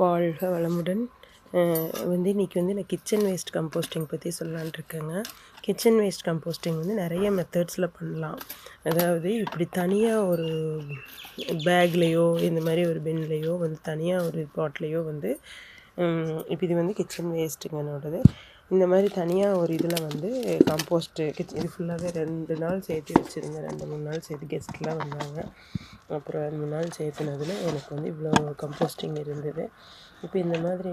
வாழ்க வளமுடன். இன்றைக்கி நான் கிச்சன் வேஸ்ட் கம்போஸ்டிங் பற்றி சொல்லலான்ட்டு இருக்கேங்க. கிச்சன் வேஸ்ட் கம்போஸ்டிங் நிறைய மெத்தட்ஸில் பண்ணலாம். அதாவது இப்படி தனியாக ஒரு பேக்லேயோ இந்த மாதிரி ஒரு பின்லேயோ தனியாக ஒரு பாட்லேயோ இப்போ இது கிச்சன் வேஸ்ட்டுங்க என்னோடது. இந்த மாதிரி தனியாக ஒரு இதில் கம்போஸ்ட்டு இது ஃபுல்லாகவே 2 நாள் சேர்த்து வச்சுருந்தேன். 2-3 நாள் சேர்த்து கெஸ்ட்லாம் வந்தாங்க. அப்புறம் 2 நாள் சேர்த்துனதில் எனக்கு இவ்வளோ கம்போஸ்டிங் இருந்தது. இப்போ இந்த மாதிரி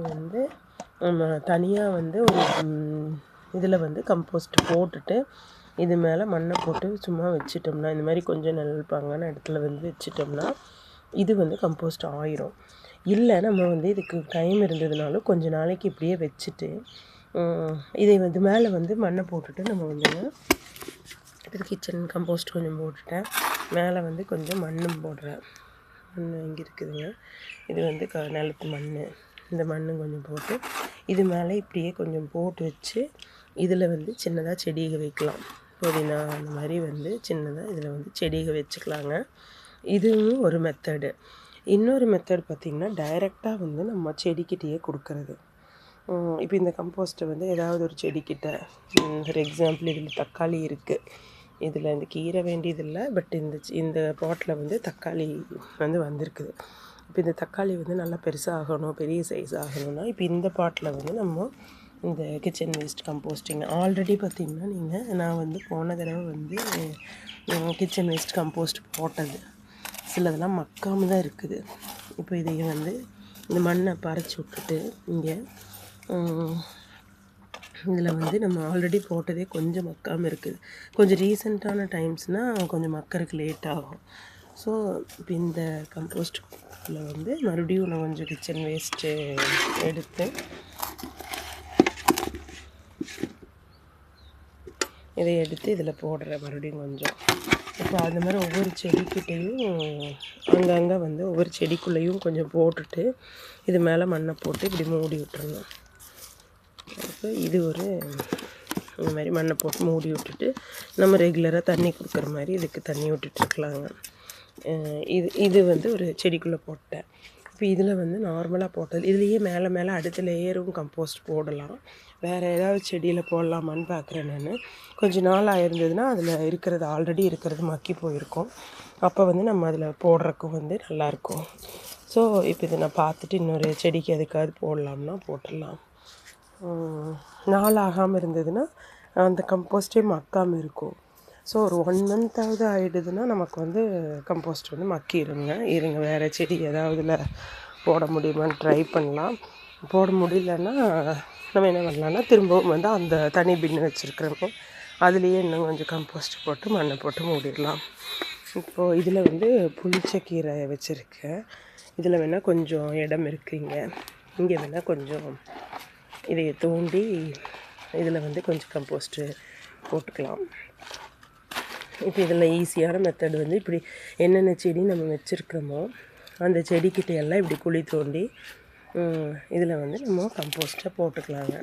நம்ம தனியாக ஒரு இதில் கம்போஸ்ட் போட்டுட்டு இது மேலே மண்ணை போட்டு சும்மா வச்சிட்டோம்னா, இந்த மாதிரி கொஞ்சம் நிழல்பாங்கான இடத்துல வச்சிட்டோம்னா இது கம்போஸ்ட் ஆயிரும். இல்லை நம்ம இதுக்கு டைம் இருந்ததுனாலும் கொஞ்சம் நாளைக்கு இப்படியே வச்சுட்டு இதை மேலே மண்ணை போட்டுட்டு நம்ம இது கிச்சன் கம்போஸ்ட் கொஞ்சம் போட்டுட்டேன். மேலே கொஞ்சம் மண்ணும் போடுறேன். மண் இங்கே இருக்குதுங்க. இது நிலத்து மண். இந்த மண் கொஞ்சம் போட்டு இது மேலே இப்படியே கொஞ்சம் போட்டு வச்சு இதில் சின்னதாக செடிகள் வைக்கலாம். புதினா அந்த மாதிரி சின்னதாக இதில் செடிகள் வச்சுக்கலாங்க. இதுவும் ஒரு மெத்தடு. இன்னொரு மெத்தட் பார்த்திங்கன்னா டைரெக்டாக நம்ம செடிக்கிட்டேயே கொடுக்கறது. இப்போ இந்த கம்போஸ்ட்டை ஏதாவது ஒரு செடிக்கிட்ட, ஃபார் எக்ஸாம்பிள் இதில் தக்காளி இருக்குது. இதில் இந்த கீரை வேண்டியதில்லை, பட் இந்த பாட்டில் தக்காளி வந்திருக்குது. இப்போ இந்த தக்காளி நல்லா பெருசாக ஆகணும், பெரிய சைஸ் ஆகணும்னா இப்போ இந்த பாட்டில் நம்ம இந்த கிச்சன் வேஸ்ட் கம்போஸ்டிங் ஆல்ரெடி பார்த்திங்கன்னா நான் போன தடவை கிச்சன் வேஸ்ட் கம்போஸ்ட் போட்டது சிலதெல்லாம் மக்காமல் தான் இருக்குது. இப்போ இதை இந்த மண்ணை பறிச்சு விட்டுட்டு இங்கே இதில் நம்ம ஆல்ரெடி போட்டதே கொஞ்சம் மக்காமல் இருக்குது. கொஞ்சம் ரீசெண்டான டைம்ஸ்னால் கொஞ்சம் மக்கறதுக்கு லேட் ஆகும். ஸோ இப்போ இந்த கம்போஸ்ட்டில் மறுபடியும் நான் கொஞ்சம் கிச்சன் வேஸ்ட்டு எடுத்து இதை எடுத்து இதில் போடுறேன் மறுபடியும் கொஞ்சம். இப்போ அந்த மாதிரி ஒவ்வொரு செடிக்கிட்டையும் அங்கங்கே ஒவ்வொரு செடிக்குள்ளேயும் கொஞ்சம் போட்டுட்டு இது மேலே மண்ணை போட்டு இப்படி மூடி விட்டுறணும். அப்போ இது இந்த மாதிரி மண்ணை போட்டு மூடி விட்டுட்டு நம்ம ரெகுலராக தண்ணி கொடுக்குற மாதிரி இதுக்கு தண்ணி விட்டுட்டுருக்கலாங்க. இது ஒரு செடிக்குள்ளே போட்டேன். இப்போ இதில் நார்மலாக போட்டது இதுலேயே மேலே மேலே அடுத்த லேயரும் கம்போஸ்ட் போடலாம். வேறு ஏதாவது செடியில் போடலாமான்னு பார்க்குறேன் நான். கொஞ்சம் நாள் ஆயிருந்ததுன்னா அதில் இருக்கிறது ஆல்ரெடி இருக்கிறது மக்கி போயிருக்கும். அப்போ நம்ம அதில் போடுறக்கும் நல்லாயிருக்கும். ஸோ இப்போ இதை நான் பார்த்துட்டு இன்னொரு செடிக்கு எதுக்காவது போடலாம்னா போட்டுடலாம். நாள் ஆகாமல் இருந்ததுன்னா அந்த கம்போஸ்ட்டே மக்காமல் இருக்கும். ஸோ ஒரு 1 மந்த்தாவது ஆகிடுதுன்னா நமக்கு கம்போஸ்ட் மக்கிடுங்க. வேறு செடி ஏதாவதுல போட முடியுமான்னு ட்ரை பண்ணலாம். போட முடியலன்னா நம்ம என்ன பண்ணலான்னா திரும்பவும் அந்த தனி பின்னு வச்சுருக்கிறோமோ அதுலேயே இன்னும் கொஞ்சம் கம்போஸ்ட் போட்டு மண்ணை போட்டு மூடிடலாம். இப்போது இதில் புளிச்ச கீரை வச்சுருக்கேன். இதில் வேணால் கொஞ்சம் இடம் இருக்குங்க. இங்கே வேணால் கொஞ்சம் இதை தோண்டி இதில் கொஞ்சம் கம்போஸ்ட்டு போட்டுக்கலாம். இப்போ இதில் ஈஸியான மெத்தட் இப்படி என்னென்ன செடி நம்ம வச்சுருக்கிறோமோ அந்த செடிக்கிட்ட எல்லாம் இப்படி குழி தோண்டி இதில் நம்ம கம்போஸ்ட்டை போட்டுக்கலாங்க.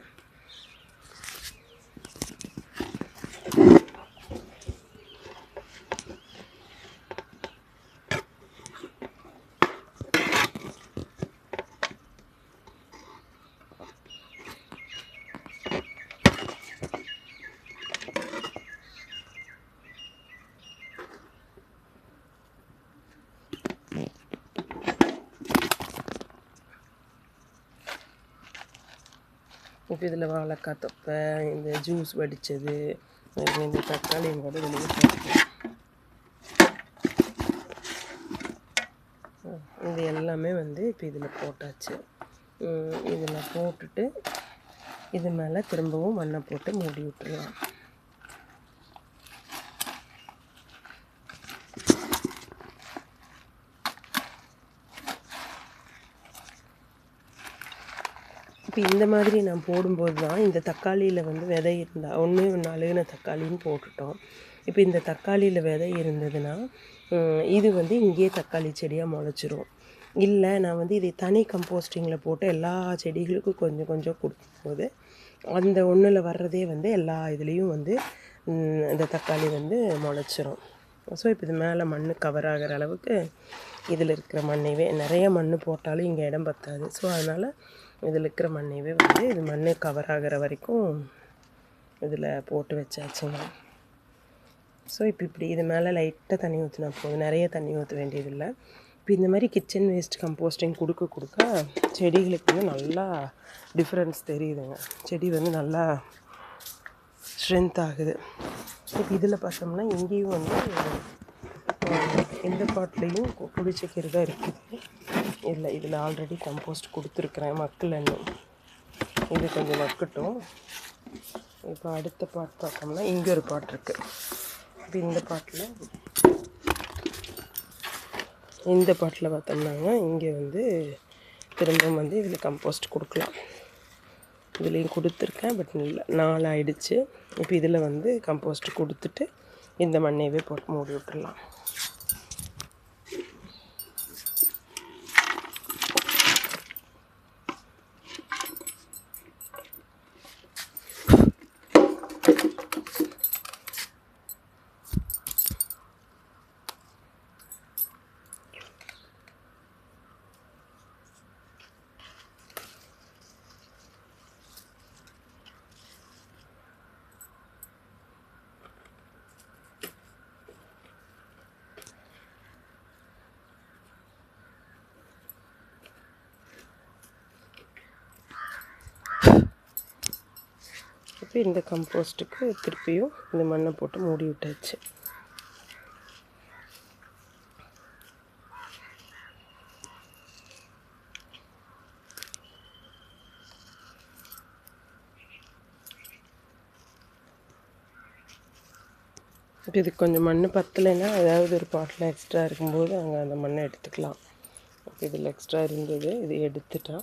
இப்போ இதில் வாழைக்காய் தொப்பை, இந்த ஜூஸ் வடித்தது, இந்த தக்காளியும் கூட வெளியே போட்டுக்கலாம். இது எல்லாமே இப்போ இதில் போட்டாச்சு. இதில் போட்டுட்டு இது மேலே திரும்பவும் மண்ணை போட்டு மூடி விட்டுருலாம். இப்போ இந்த மாதிரி நான் போடும்போது தான் இந்த தக்காளியில் விதை இருந்தால் 1 அழுகின தக்காளின்னு போட்டுட்டோம். இப்போ இந்த தக்காளியில் விதை இருந்ததுன்னா இது இங்கேயே தக்காளி செடியாக முளைச்சிரும். இல்லை நான் இதை தனி கம்போஸ்டிங்கில் போட்டு எல்லா செடிகளுக்கும் கொஞ்சம் கொஞ்சம் கொடுக்கும்போது அந்த ஒன்றில் வர்றதே எல்லா இதுலேயும் இந்த தக்காளி முளைச்சிரும். ஸோ இப்போ இது மேலே மண் கவர் ஆகிற அளவுக்கு இதில் இருக்கிற மண்ணைவே நிறைய மண் போட்டாலும் இங்கே இடம் பத்தாது. ஸோ அதனால் இதில் இருக்கிற மண்ணைவே வந்து இது மண் கவர் ஆகிற வரைக்கும் இதில் போட்டு வச்சாச்சுங்க. ஸோ இப்படி இது மேலே லைட்டாக தண்ணி ஊற்றினா போதும், நிறைய தண்ணி ஊற்ற வேண்டியதில்லை. இப்போ இந்த மாதிரி கிச்சன் வேஸ்ட் கம்போஸ்டிங் கொடுக்க செடிகளுக்கு வந்து நல்லா டிஃப்ரென்ஸ் தெரியுதுங்க. செடி வந்து நல்லா ஸ்ட்ரென்த் ஆகுது. இப்போ இதில் பார்த்தோம்னா இங்கேயும் வந்து எந்த பாட்லேயும் புளிச்சக்கீரை தான் இருக்குது. இல்லை, இதில் ஆல்ரெடி கம்போஸ்ட் கொடுத்துருக்குறேன், மக்கள்னு. இது கொஞ்சம் மக்கட்டும். இப்போ அடுத்த பாட் பார்த்தோம்னா இங்கே ஒரு பாட் இருக்குது. இப்போ இந்த பாட்டில் பார்த்தோம்னாங்க இங்கே வந்து திரும்ப வந்து இதில் கம்போஸ்ட் கொடுக்கலாம். இதுலேயும் கொடுத்துருக்கேன், பட் இல்லை, 4 ஆகிடுச்சு. இப்போ இதில் வந்து கம்போஸ்ட் கொடுத்துட்டு இந்த மண்ணையவே போட்டு மூடி விட்டுடலாம். இப்போ இந்த கம்போஸ்ட்டுக்கு திருப்பியும் இந்த மண்ணை போட்டு மூடி விட்டாச்சு. இப்போ இதுக்கு கொஞ்சம் மண் பத்தலைன்னா ஏதாவது ஒரு பாட்டில் எக்ஸ்ட்ரா இருக்கும்போது அங்கே அந்த மண்ணை எடுத்துக்கலாம். இப்போ இதில் எக்ஸ்ட்ரா இருந்தது, இது எடுத்துட்டா.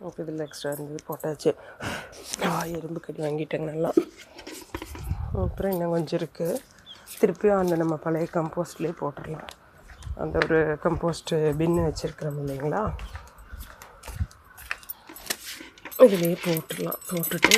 இப்போ இதில் எக்ஸ்ட்ரா இருந்தது போட்டாச்சு. எறும்பு கடி வாங்கிட்டேங்க நல்லா. அப்புறம் இன்னும் கொஞ்சம் இருக்குது. திருப்பியும் அந்த நம்ம பழைய கம்போஸ்ட்லேயே போட்டுடலாம். அந்த ஒரு கம்போஸ்ட்டு பின்னு வச்சுருக்கிறோம் இல்லைங்களா, இதுலேயே போட்டுடலாம். போட்டுட்டு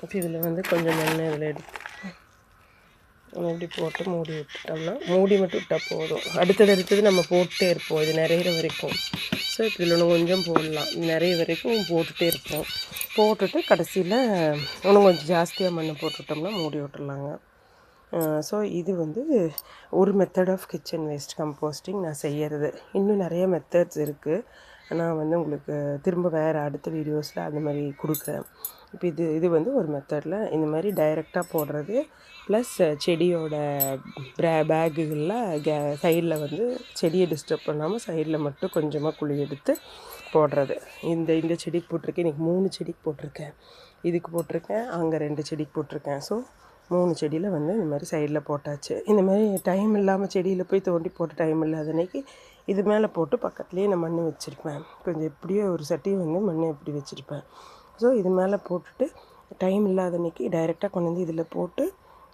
இப்போ இதில் வந்து கொஞ்சம் மண் இதில் எடுத்து இப்படி போட்டு மூடி விட்டுட்டோம்னா, மூடி மட்டும் விட்டால் போதும். அடுத்தது நம்ம போட்டுட்டே இருப்போம், இது நிறையிற வரைக்கும். ஸோ இப்போ இதில் இன்னும் கொஞ்சம் போடலாம், நிறைய வரைக்கும் போட்டுகிட்டே இருப்போம். போட்டுட்டு கடைசியில் இன்னும் கொஞ்சம் ஜாஸ்தியாக மண் போட்டுவிட்டோம்னா மூடி விட்டுடலாங்க. ஸோ இது வந்து ஒரு method of kitchen waste composting நான் செய்கிறது. இன்னும் நிறைய மெத்தட்ஸ் இருக்குது. நான் வந்து உங்களுக்கு திரும்ப வேறு அடுத்த வீடியோஸில் அந்த மாதிரி கொடுக்குறேன். இப்போ இது வந்து ஒரு மெத்தடில் இந்த மாதிரி டைரெக்டாக போடுறது, ப்ளஸ் செடியோட பேக்குகளில் சைடில் வந்து செடியை டிஸ்டர்ப் பண்ணாமல் சைடில் மட்டும் கொஞ்சமாக குழி எடுத்து போடுறது. இந்த செடிக்கு போட்டிருக்கேன், இன்றைக்கி 3 செடிக்கு போட்டிருக்கேன். இதுக்கு போட்டிருக்கேன், அங்கே 2 செடிக்கு போட்டிருக்கேன். ஸோ 3 செடியில் வந்து இந்த மாதிரி சைடில் போட்டாச்சு. இந்த மாதிரி டைம் இல்லாமல் செடியில் போய் தோண்டி போட்டு டைம் இல்லாத அன்றைக்கி இது மேலே போட்டு பக்கத்துலேயே நான் மண் வச்சுருப்பேன். கொஞ்சம் எப்படியோ ஒரு சட்டி வந்து மண் எப்படி வச்சுருப்பேன். ஸோ இது மேலே போட்டுட்டு டைம் இல்லாத அன்றைக்கி டைரெக்டாக கொண்டு வந்து இதில் போட்டு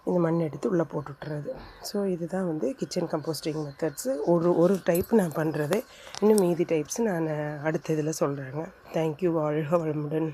இந்த மண் எடுத்து உள்ளே போட்டு விட்டுறது. ஸோ இதுதான் வந்து கிச்சன் கம்போஸ்டிங் மெத்தட்ஸு. ஒரு டைப் நான் பண்ணுறது. இன்னும் மீதி டைப்ஸ் நான் அடுத்த இதில் சொல்கிறேங்க. தேங்க்யூ. வாழ்க வளமுடன்.